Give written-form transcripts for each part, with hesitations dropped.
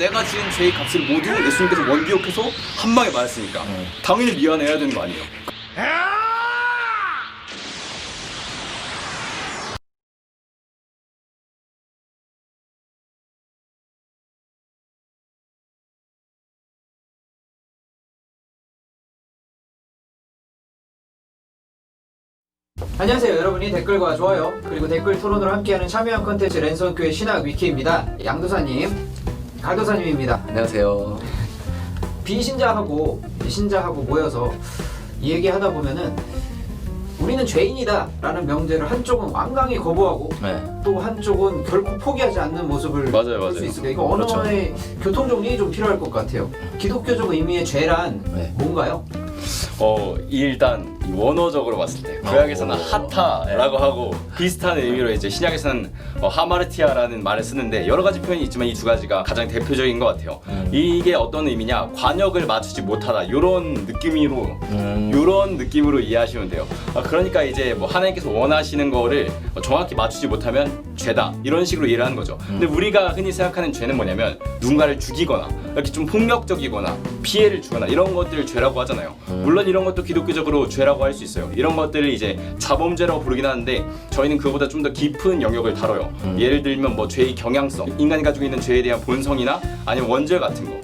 내가 지은 죄의 값을 모두 예수님께서 원기옥해서 한 방에 말했으니까 당연히 미안해야 되는 거 아니에요. 안녕하세요. 여러분이 댓글과 좋아요 그리고 댓글 토론으로 함께하는 참여형 컨텐츠 랜선교회 신학 위키입니다. 양도사님, 갈도사님입니다. 안녕하세요. 비신자하고 신자하고 모여서 이 얘기하다 보면은 우리는 죄인이다 라는 명제를 한쪽은 완강히 거부하고 네. 또 한쪽은 결코 포기하지 않는 모습을 맞아요, 볼 수 맞아요. 있습니다. 이거 언어의 교통정리가 좀 필요할 것 같아요. 기독교적 의미의 죄란 네. 뭔가요? 일단 원어적으로 봤을 때 구약에서는 하타라고 하고 비슷한 의미로 이제 신약에서는 하마르티아라는 말을 쓰는데 여러 가지 표현이 있지만 이 두 가지가 가장 대표적인 것 같아요. 이게 어떤 의미냐? 관역을 맞추지 못하다 이런 느낌으로 이해하시면 돼요. 그러니까 이제 뭐 하나님께서 원하시는 거를 정확히 맞추지 못하면 죄다 이런 식으로 이해를 하는 거죠. 근데 우리가 흔히 생각하는 죄는 뭐냐면 누군가를 죽이거나 이렇게 좀 폭력적이거나 피해를 주거나 이런 것들을 죄라고 하잖아요. 물론 이런 것도 기독교적으로 죄라고 할 수 있어요. 이런 것들을 이제 자범죄라고 부르긴 하는데 저희는 그거보다 좀 더 깊은 영역을 다뤄요. 예를 들면 뭐 죄의 경향성, 인간이 가지고 있는 죄에 대한 본성이나 아니면 원죄 같은 거.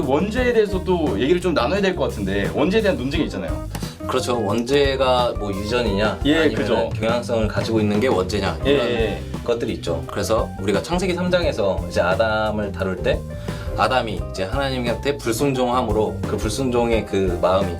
원죄에 대해서도 얘기를 좀 나눠야 될 것 같은데 원죄에 대한 논쟁이 있잖아요. 그렇죠. 원죄가 뭐 유전이냐 아니면 그죠. 경향성을 가지고 있는 게 원죄냐 이런 것들이 있죠. 그래서 우리가 창세기 3장에서 이제 아담을 다룰 때 아담이 이제 하나님한테 불순종함으로 그 불순종의 그 마음이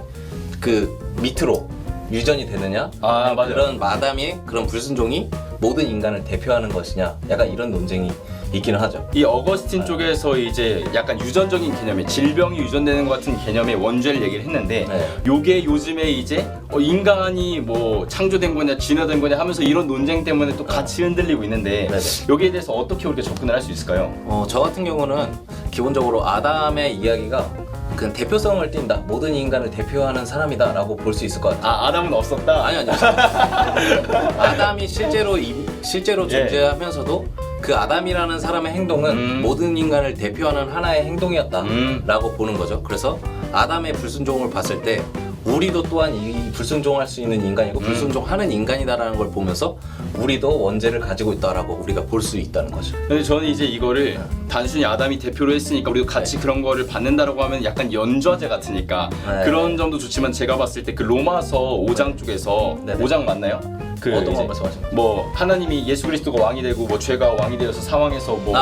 그 밑으로 유전이 되느냐 맞아요. 그런 아담의 그런 불순종이 모든 인간을 대표하는 것이냐 약간 이런 논쟁이 있기는 하죠. 이 어거스틴 쪽에서 이제 약간 유전적인 개념의 질병이 유전되는 것 같은 개념의 원죄를 얘기를 했는데 요게 요즘에 이제 인간이 뭐 창조된 거냐 진화된 거냐 하면서 이런 논쟁 때문에 또 같이 흔들리고 있는데 여기에 대해서 어떻게 우리가 접근을 할 수 있을까요? 저 같은 경우는 기본적으로 아담의 이야기가 그 대표성을 띈다. 모든 인간을 대표하는 사람이다 라고 볼 수 있을 것 같아요. 아담은 없었다? 아니요. 아담이 실제로 존재하면서도 그 아담이라는 사람의 행동은 모든 인간을 대표하는 하나의 행동이었다 라고 보는 거죠. 그래서 아담의 불순종을 봤을 때 우리도 또한 이 불순종할 수 있는 인간이고 불순종하는 인간이다라는 걸 보면서 우리도 원죄를 가지고 있다라고 우리가 볼 수 있다는 거죠. 근데 저는 이제 이거를 단순히 아담이 대표로 했으니까 우리도 같이 그런 거를 받는다라고 하면 약간 연좌제 같으니까 그런 점도 좋지만 제가 봤을 때 그 로마서 5장 쪽에서 5장 맞나요? 어떤 거 말씀하시는 거죠? 뭐 하나님이 예수 그리스도가 왕이 되고 뭐 죄가 왕이 되어서 상황에서 뭐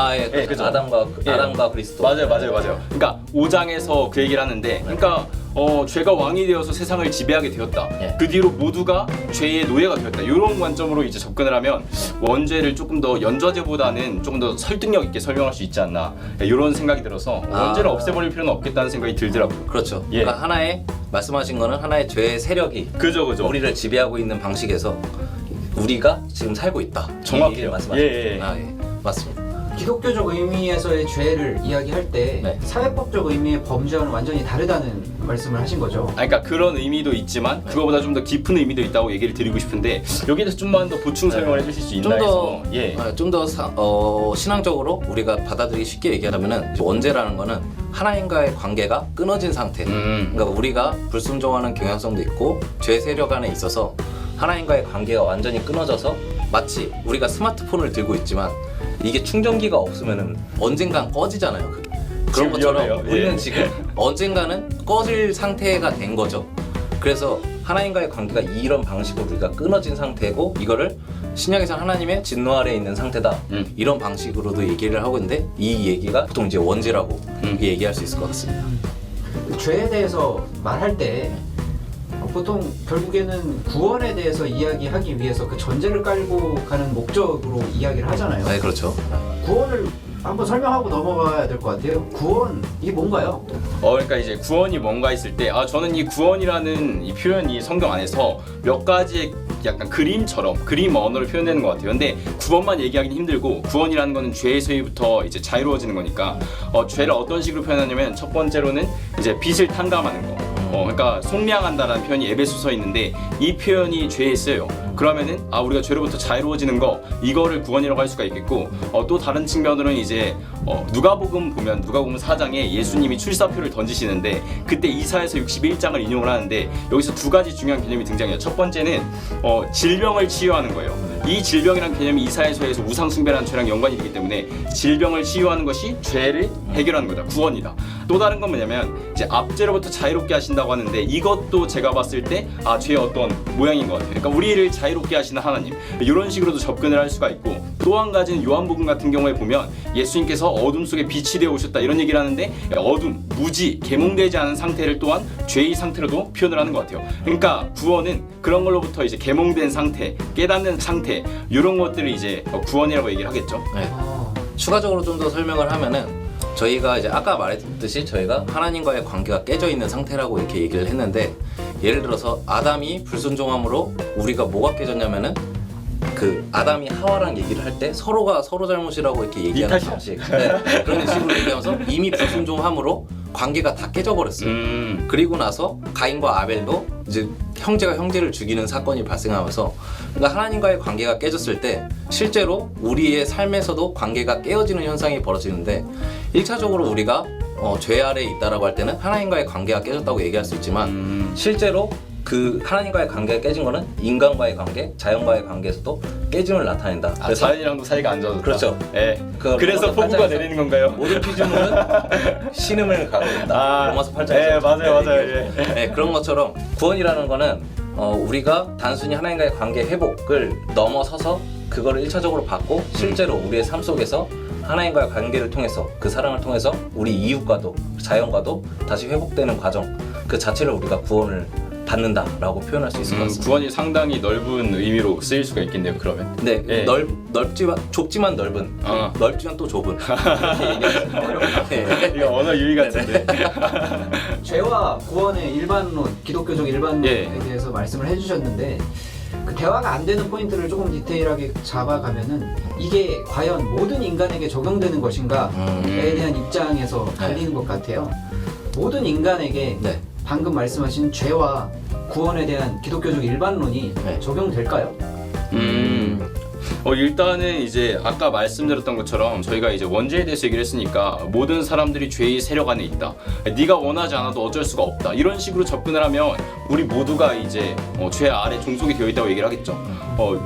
그죠. 아담과 그리스도. 맞아요. 그러니까 5장에서 그 얘기를 하는데 그러니까 죄가 왕이 되어서 세상을 지배하게 되었다. 그 뒤로 모두가 죄의 노예가 되었다. 이런 관점으로 이제 접근을 하면 원죄를 조금 더 연좌제보다는 조금 더 설득력 있게 설명할 수 있지 않나. 이런 생각이 들어서 원죄를 없애버릴 필요는 없겠다는 생각이 들더라고요. 그렇죠. 그러니까 하나의 말씀하신 거는 하나의 죄의 세력이 그죠. 우리를 지배하고 있는 방식에서 우리가 지금 살고 있다. 정확해요. 말씀하신 맞습니다. 기독교적 의미에서의 죄를 이야기할 때 사회법적 의미의 범죄와는 완전히 다르다는 말씀을 하신 거죠. 그러니까 그런 의미도 있지만 그거보다 좀 더 깊은 의미도 있다고 얘기를 드리고 싶은데 여기에 대해서 좀만 더 보충 설명을 해주실 수 있나 해서 좀 더 신앙적으로 우리가 받아들이기 쉽게 얘기하자면은 원죄라는 거는 하나님과의 관계가 끊어진 상태. 그러니까 우리가 불순종하는 경향성도 있고 죄 세력 안에 있어서 하나님과의 관계가 완전히 끊어져서 마치 우리가 스마트폰을 들고 있지만 이게 충전기가 없으면은 언젠간 꺼지잖아요. 그런 것처럼 우리는 지금 언젠가는 꺼질 상태가 된 거죠. 그래서 하나님과의 관계가 이런 방식으로 우리가 끊어진 상태고 이거를 신약에서 하나님의 진노 아래에 있는 상태다 이런 방식으로도 얘기를 하고 있는데 이 얘기가 보통 이제 원죄라고 얘기할 수 있을 것 같습니다. 죄에 대해서 말할 때 보통 결국에는 구원에 대해서 이야기하기 위해서 그 전제를 깔고 가는 목적으로 이야기를 하잖아요. 네, 그렇죠. 구원을 한번 설명하고 넘어가야 될 것 같아요. 구원 이게 뭔가요? 그러니까 이제 구원이 뭔가 했을 때 저는 이 구원이라는 이 표현이 성경 안에서 몇 가지 약간 그림처럼 그림 언어를 표현되는 것 같아요. 근데 구원만 얘기하기는 힘들고 구원이라는 거는 죄에서부터 이제 자유로워지는 거니까 죄를 어떤 식으로 표현하냐면 첫 번째로는 이제 빚을 탕감하는 거. 그러니까 속량한다라는 표현이 에베소서에 있는데 이 표현이 죄에 쓰여요. 그러면은 우리가 죄로부터 자유로워지는 거 이거를 구원이라고 할 수가 있겠고 또 다른 측면으로는 이제 누가복음 보면 누가복음 4장에 예수님이 출사표를 던지시는데 그때 이사야서 61장을 인용을 하는데 여기서 두 가지 중요한 개념이 등장해요. 첫 번째는 질병을 치유하는 거예요. 이 질병이란 개념이 이사야서에서 우상 숭배라는 죄랑 연관이 되기 때문에 질병을 치유하는 것이 죄를 해결하는 거다. 구원이다. 또 다른 건 뭐냐면 이제 압죄로부터 자유롭게 하신다고 하는데 이것도 제가 봤을 때 죄의 어떤 모양인 것 같아요. 그러니까 우리를 자유롭게 하시는 하나님 이런 식으로도 접근을 할 수가 있고 또 한 가지는 요한복음 같은 경우에 보면 예수님께서 어둠 속에 빛이 되어 오셨다 이런 얘기를 하는데 어둠, 무지, 계몽되지 않은 상태를 또한 죄의 상태로도 표현을 하는 것 같아요. 그러니까 구원은 그런 걸로부터 이제 계몽된 상태, 깨닫는 상태 이런 것들을 이제 구원이라고 얘기를 하겠죠. 네. 추가적으로 좀 더 설명을 하면은 저희가 이제 아까 말했듯이 저희가 하나님과의 관계가 깨져 있는 상태라고 이렇게 얘기를 했는데 예를 들어서 아담이 불순종함으로 우리가 뭐가 깨졌냐면은 그 아담이 하와랑 얘기를 할 때 서로가 서로 잘못이라고 이렇게 얘기하는 방식 그런 식으로 얘기하면서 이미 불순종함으로 관계가 다 깨져버렸어요. 그리고 나서 가인과 아벨도 이제 형제가 형제를 죽이는 사건이 발생하면서 그러니까 하나님과의 관계가 깨졌을 때 실제로 우리의 삶에서도 관계가 깨어지는 현상이 벌어지는데 1차적으로 우리가 죄 아래에 있다라고 할 때는 하나님과의 관계가 깨졌다고 얘기할 수 있지만 실제로 그 하나님과의 관계가 깨진 거는 인간과의 관계, 자연과의 관계에서도 깨짐을 나타낸다. 그래서 자연이랑도 사이가 안 좋아졌다. 그렇죠. 네. 그래서 폭우가 내리는 건가요? 모든 피조물은 신음을 가고 있다. 로마서 8장에서. 네, 맞아요. 예. 네, 그런 것처럼 구원이라는 거는 우리가 단순히 하나님과의 관계 회복을 넘어서서 그거를 1차적으로 받고 실제로 우리의 삶 속에서 하나님과의 관계를 통해서 그 사랑을 통해서 우리 이웃과도 자연과도 다시 회복되는 과정 그 자체를 우리가 구원을 받는다라고 표현할 수 있을 것 같습니다. 구원이 상당히 넓은 의미로 쓰일 수가 있겠네요. 그러면. 네, 예. 넓지만 좁지만 넓은, 넓지만 또 좁은 이렇게 얘기하시는 네. 이거 언어 유희 같은데. 죄와 구원의 일반론, 기독교적 일반론에 대해서 말씀을 해주셨는데 그 대화가 안 되는 포인트를 조금 디테일하게 잡아가면은 이게 과연 모든 인간에게 적용되는 것인가에 대한 입장에서 갈리는 것 같아요. 모든 인간에게 방금 말씀하신 죄와 구원에 대한 기독교적 일반론이 적용될까요? 일단은 이제 아까 말씀드렸던 것처럼 저희가 이제 원죄에 대해서 얘기를 했으니까 모든 사람들이 죄의 세력 안에 있다. 네가 원하지 않아도 어쩔 수가 없다. 이런 식으로 접근을 하면 우리 모두가 이제 죄 아래 종속이 되어 있다고 얘기를 하겠죠.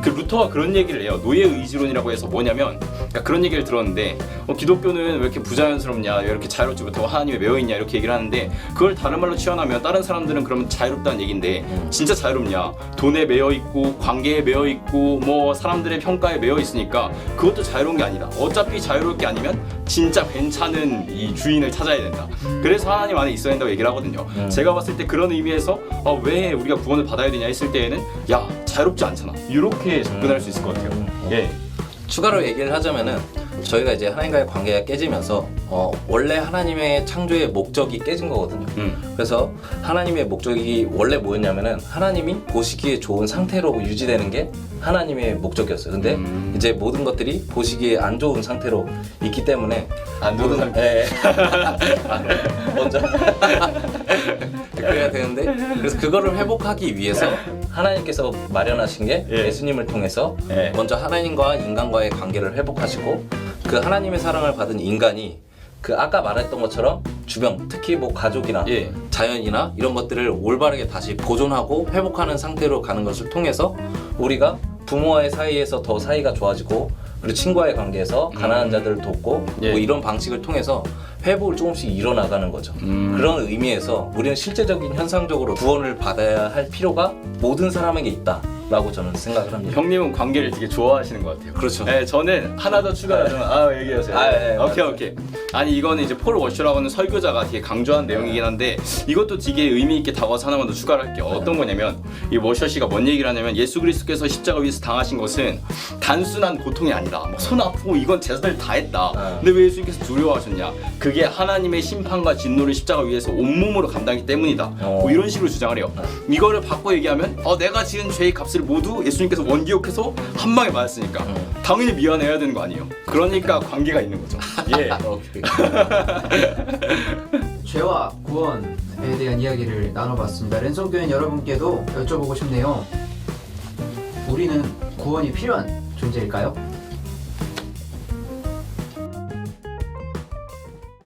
그 루터가 그런 얘기를 해요. 노예 의지론이라고 해서 뭐냐면 그러니까 그런 얘기를 들었는데 기독교는 왜 이렇게 부자연스럽냐, 왜 이렇게 자유롭지 못하고 하나님에 매여 있냐 이렇게 얘기를 하는데 그걸 다른 말로 취현하면 다른 사람들은 그러면 자유롭다는 얘기인데 진짜 자유롭냐? 돈에 매여 있고 관계에 매여 있고 뭐 사람들의 평가에 매여 있으니까 그것도 자유로운 게 아니다. 어차피 자유로울 게 아니면 진짜 괜찮은 이 주인을 찾아야 된다. 그래서 하나님 안에 있어야 된다고 얘기를 하거든요. 제가 봤을 때 그런 의미에서 왜 우리가 구원을 받아야 되냐 했을 때에는 야 자유롭지 않잖아. 이렇게 접근할 수 있을 것 같아요. 예. 추가로 얘기를 하자면은 저희가 이제 하나님과의 관계가 깨지면서 원래 하나님의 창조의 목적이 깨진 거거든요. 그래서 하나님의 목적이 원래 뭐였냐면은 하나님이 보시기에 좋은 상태로 유지되는 게 하나님의 목적이었어요. 근데 이제 모든 것들이 보시기에 안 좋은 상태로 있기 때문에 안 좋은 상태. 먼저 그래야 되는데 그래서 그거를 회복하기 위해서 하나님께서 마련하신 게 예수님을 통해서 먼저 하나님과 인간과의 관계를 회복하시고 그 하나님의 사랑을 받은 인간이 그 아까 말했던 것처럼 주변 특히 뭐 가족이나 자연이나 이런 것들을 올바르게 다시 보존하고 회복하는 상태로 가는 것을 통해서 우리가 부모와의 사이에서 더 사이가 좋아지고 그리고 친구와의 관계에서 가난한 자들을 돕고 뭐 이런 방식을 통해서 회복을 조금씩 이뤄나가는 거죠. 그런 의미에서 우리는 실제적인 현상적으로 구원을 받아야 할 필요가 모든 사람에게 있다라고 저는 생각을 합니다. 형님은 관계를 되게 좋아하시는 것 같아요. 그렇죠. 네, 저는 하나 더 추가하자면 얘기하세요. 오케이. 아니 이거는 이제 폴 워셔라고 하는 설교자가 되게 강조한 내용이긴 한데 이것도 되게 의미 있게 다가와서 하나만 더 추가를 할게요. 어떤 거냐면 이 워셔 씨가 뭔 얘기를 하냐면 예수 그리스도께서 십자가 위에서 당하신 것은 단순한 고통이 아니다. 뭐 손 아프고 이건 제사들 다 했다. 근데 왜 예수님께서 두려워하셨냐? 그게 하나님의 심판과 진노를 십자가 위에서 온몸으로 감당했기 때문이다. 뭐 이런 식으로 주장을 해요. 이거를 바꿔 얘기하면 내가 지은 죄의 값을 모두 예수님께서 원기옥해서 한 방에 맞았으니까 당연히 미안해야 되는 거 아니에요. 그러니까 관계가 있는 거죠. 예. 죄와 구원에 대한 이야기를 나눠봤습니다. 랜선 교인 여러분께도 여쭤보고 싶네요. 우리는 구원이 필요한 존재일까요?